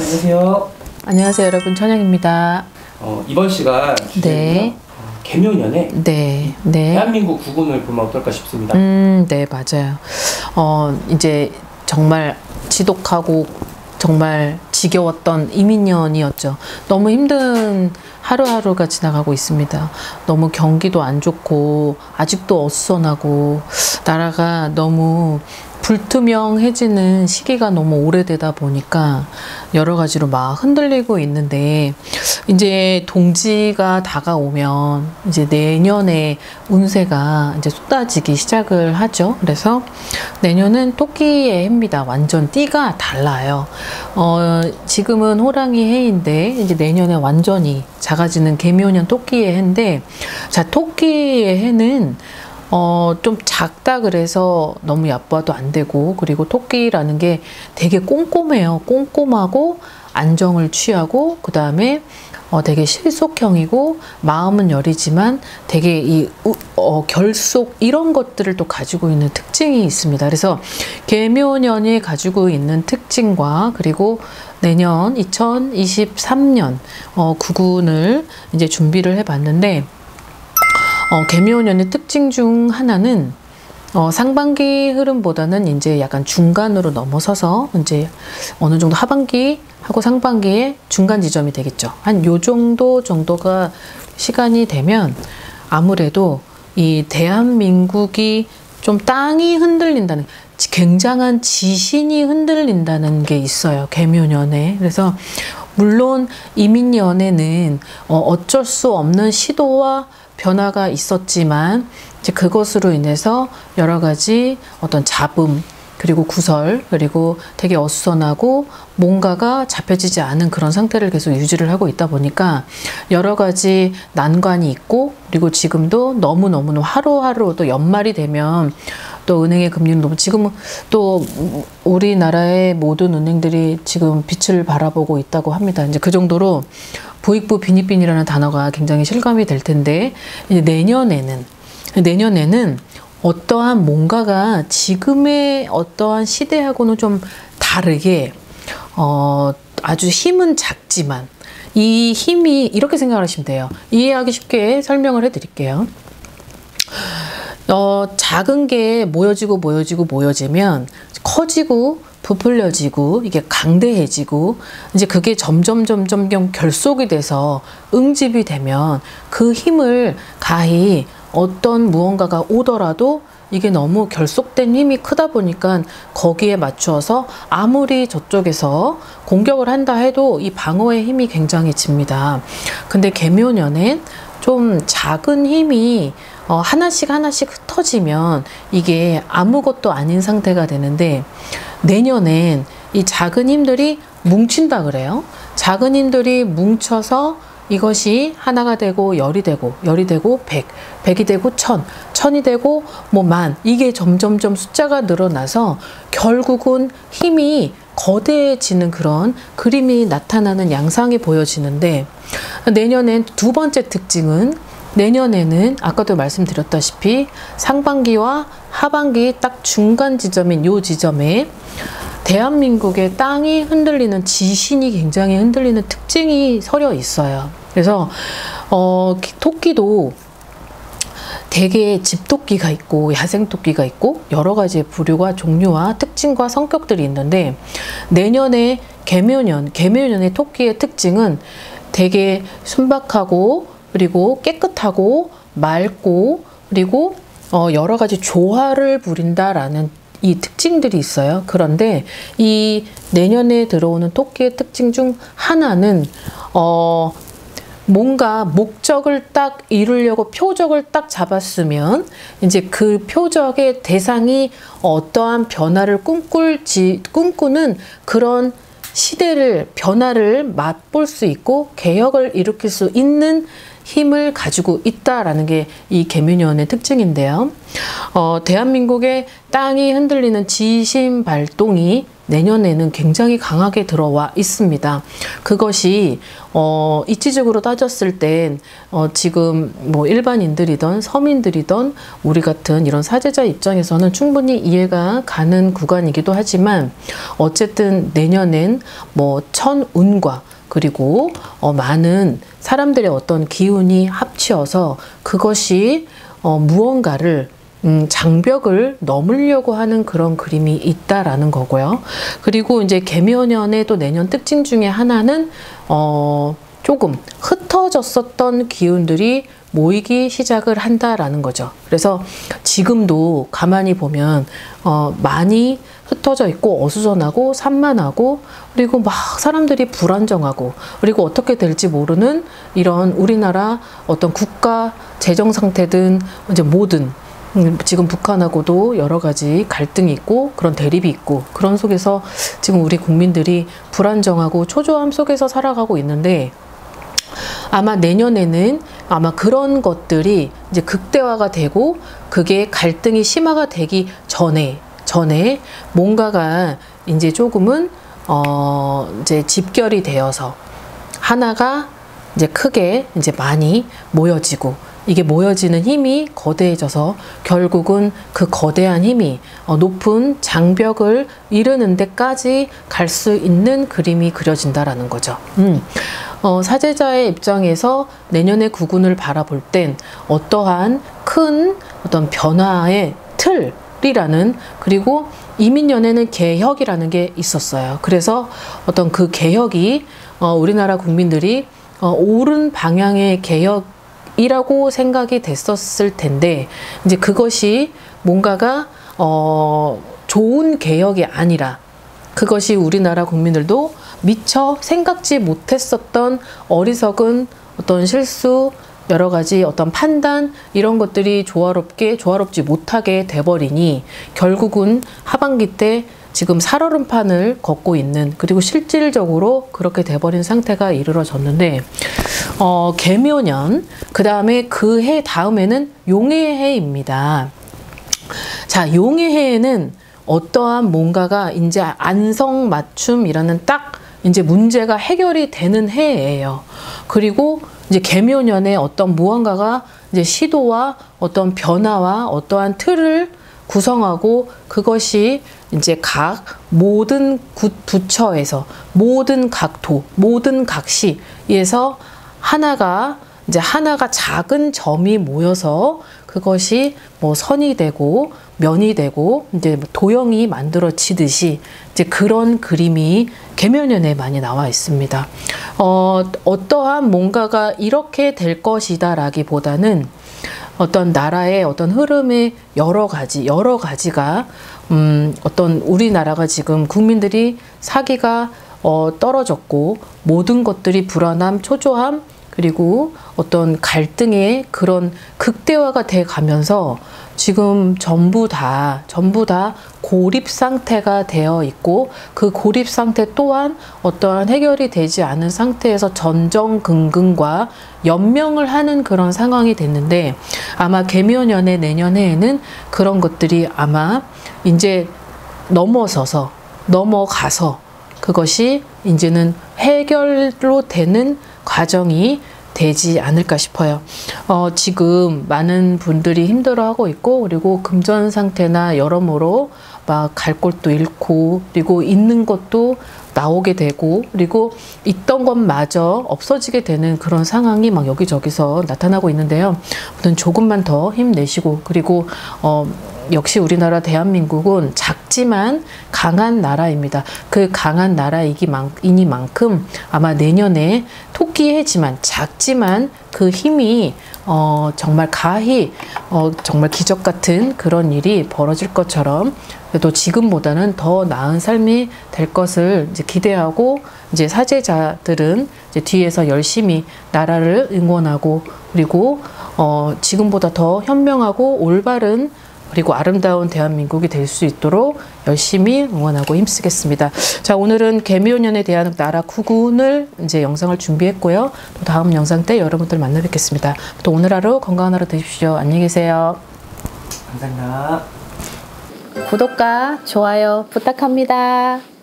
안녕하세요. 안녕하세요, 여러분. 천영입니다. 이번 시간 주제는요. 개묘년에 네. 대한민국 국운을 보면 어떨까 싶습니다. 네, 맞아요. 이제 정말 지독하고 정말 지겨웠던 이민년이었죠. 너무 힘든 하루하루가 지나가고 있습니다. 너무 경기도 안 좋고 아직도 어수선하고 나라가 너무 불투명해지는 시기가 너무 오래되다 보니까 여러 가지로 막 흔들리고 있는데, 이제 동지가 다가오면 이제 내년에 운세가 이제 쏟아지기 시작을 하죠. 그래서 내년은 토끼의 해입니다. 완전 띠가 달라요. 지금은 호랑이 해인데 이제 내년에 완전히 작아지는 개묘년 토끼의 해인데, 자, 토끼의 해는 좀 작다 그래서 너무 얕봐도 안 되고, 그리고 토끼라는 게 되게 꼼꼼해요. 꼼꼼하고 안정을 취하고, 그 다음에 되게 실속형이고, 마음은 여리지만 되게 결속 이런 것들을 또 가지고 있는 특징이 있습니다. 그래서 개묘년이 가지고 있는 특징과, 그리고 내년 2023년 국운을 이제 준비를 해봤는데, 개묘년의 특징 중 하나는 상반기 흐름보다는 이제 약간 중간으로 넘어서서 이제 어느 정도 하반기하고 상반기의 중간 지점이 되겠죠. 한 요 정도가 시간이 되면 아무래도 이 대한민국이 좀 땅이 흔들린다는, 굉장한 지신이 흔들린다는 게 있어요, 개묘년에. 그래서 물론 이민년에는 어쩔 수 없는 시도와 변화가 있었지만, 이제 그것으로 인해서 여러 가지 어떤 잡음, 그리고 구설, 그리고 되게 어수선하고 뭔가가 잡혀지지 않은 그런 상태를 계속 유지를 하고 있다 보니까 여러 가지 난관이 있고, 그리고 지금도 너무너무 하루하루 또 연말이 되면 또 은행의 금리는 너무, 지금은 또 우리나라의 모든 은행들이 지금 빛을 바라보고 있다고 합니다. 이제 그 정도로 부익부 빈익빈이라는 단어가 굉장히 실감이 될 텐데, 이제 내년에는 어떠한 뭔가가 지금의 어떠한 시대하고는 좀 다르게 아주 힘은 작지만, 이 힘이 이렇게 생각하시면 돼요. 이해하기 쉽게 설명을 해드릴게요. 작은 게 모여지면 커지고 부풀려지고 이게 강대해지고, 이제 그게 점점 결속이 돼서 응집이 되면 그 힘을 가히 어떤 무언가가 오더라도 이게 너무 결속된 힘이 크다 보니까 거기에 맞추어서 아무리 저쪽에서 공격을 한다 해도 이 방어의 힘이 굉장히 집니다. 근데 개묘년엔 좀 작은 힘이 하나씩 흩어지면 이게 아무것도 아닌 상태가 되는데, 내년엔 이 작은 힘들이 뭉친다 그래요. 작은 힘들이 뭉쳐서 이것이 하나가 되고 열이 되고 백이 되고 천이 되고 만, 이게 점점 숫자가 늘어나서 결국은 힘이 거대해지는 그런 그림이 나타나는 양상이 보여지는데, 내년엔 두 번째 특징은, 내년에는 아까도 말씀드렸다시피 상반기와 하반기 딱 중간 지점인 요 지점에 대한민국의 땅이 흔들리는, 지신이 굉장히 흔들리는 특징이 서려 있어요. 그래서 토끼도 되게 집토끼가 있고 야생토끼가 있고 여러 가지의 부류와 종류와 특징과 성격들이 있는데, 내년에 개묘년의 토끼의 특징은 되게 순박하고, 그리고 깨끗하고 맑고, 그리고 여러 가지 조화를 부린다라는 이 특징들이 있어요. 그런데 이 내년에 들어오는 토끼의 특징 중 하나는 뭔가 목적을 딱 이루려고 표적을 딱 잡았으면 이제 그 표적의 대상이 어떠한 변화를 꿈꾸는 그런 시대를, 변화를 맛볼 수 있고 개혁을 일으킬 수 있는 힘을 가지고 있다라는 게 이 개묘년의 특징인데요. 대한민국의 땅이 흔들리는 지신 발동이 내년에는 굉장히 강하게 들어와 있습니다. 그것이 이치적으로 따졌을 땐 지금 뭐 일반인들이든 서민들이든 우리 같은 이런 사제자 입장에서는 충분히 이해가 가는 구간이기도 하지만 어쨌든 내년엔 뭐 천운과 그리고 많은 사람들의 어떤 기운이 합치어서 그것이 무언가를 장벽을 넘으려고 하는 그런 그림이 있다라는 거고요. 그리고 이제 개묘년의 또 내년 특징 중에 하나는 조금 흩어졌었던 기운들이 모이기 시작을 한다라는 거죠. 그래서 지금도 가만히 보면 많이 흩어져 있고 어수선하고 산만하고 그리고 막 사람들이 불안정하고 그리고 어떻게 될지 모르는 이런 우리나라 어떤 국가 재정 상태든 이제 모든 지금 북한하고도 여러 가지 갈등이 있고 그런 대립이 있고 그런 속에서 지금 우리 국민들이 불안정하고 초조함 속에서 살아가고 있는데 아마 내년에는 아마 그런 것들이 이제 극대화가 되고 그게 갈등이 심화가 되기 전에 뭔가가 이제 조금은 이제 집결이 되어서 하나가 이제 크게 이제 많이 모여지고 이게 모여지는 힘이 거대해져서 결국은 그 거대한 힘이 높은 장벽을 이루는 데까지 갈 수 있는 그림이 그려진다라는 거죠. 사제자의 입장에서 내년의 구군을 바라볼 땐 어떠한 큰 어떤 변화의 틀이라는 그리고 이민년에는 개혁이라는 게 있었어요. 그래서 어떤 그 개혁이 우리나라 국민들이 옳은 방향의 개혁이라고 생각이 됐었을 텐데 이제 그것이 뭔가가 좋은 개혁이 아니라 그것이 우리나라 국민들도 미처 생각지 못했었던 어리석은 어떤 실수 여러 가지 어떤 판단 이런 것들이 조화롭지 못하게 돼버리니 결국은 하반기 때 지금 살얼음판을 걷고 있는 그리고 실질적으로 그렇게 돼버린 상태가 이르러졌는데 개묘년 그 다음에 그 해 다음에는 용의 해입니다. 자, 용의 해에는 어떠한 뭔가가 이제 안성맞춤이라는 딱 이제 문제가 해결이 되는 해예요. 그리고 이제 개묘년에 어떤 무언가가 이제 시도와 어떤 변화와 어떠한 틀을 구성하고 그것이 이제 각 모든 부처에서 모든 각도, 모든 각시에서 하나가 작은 점이 모여서 그것이 뭐 선이 되고 면이 되고 이제 도형이 만들어지듯이 이제 그런 그림이 개묘년에 많이 나와 있습니다. 어떠한 뭔가가 이렇게 될 것이다라기보다는 어떤 나라의 어떤 흐름의 여러 가지가 어떤 우리나라가 지금 국민들이 사기가 떨어졌고 모든 것들이 불안함, 초조함 그리고 어떤 갈등의 그런 극대화가 돼 가면서 지금 전부 다 고립 상태가 되어 있고 그 고립 상태 또한 어떠한 해결이 되지 않은 상태에서 전전긍긍과 연명을 하는 그런 상황이 됐는데 아마 개묘년의 내년해에는 그런 것들이 아마 이제 넘어가서 그것이 이제는 해결로 되는 과정이 되지 않을까 싶어요. 지금 많은 분들이 힘들어하고 있고 그리고 금전 상태나 여러모로 막 갈 곳도 잃고 그리고 있는 것도 나오게 되고 그리고 있던 것마저 없어지게 되는 그런 상황이 막 여기저기서 나타나고 있는데요. 아무튼 조금만 더 힘내시고 그리고 역시 우리나라 대한민국은 작지만 강한 나라입니다. 그 강한 나라이니만큼 아마 내년에 토끼해지만 작지만 그 힘이 정말 가히 정말 기적 같은 그런 일이 벌어질 것처럼 그래도 지금보다는 더 나은 삶이 될 것을 이제 기대하고 이제 사제자들은 이제 뒤에서 열심히 나라를 응원하고 그리고 지금보다 더 현명하고 올바른 그리고 아름다운 대한민국이 될 수 있도록 열심히 응원하고 힘쓰겠습니다. 자, 오늘은 개묘년에 대한 나라 구군을 이제 영상을 준비했고요. 또 다음 영상 때 여러분들 만나 뵙겠습니다. 또 오늘 하루 건강한 하루 되십시오. 안녕히 계세요. 감사합니다. 구독과 좋아요 부탁합니다.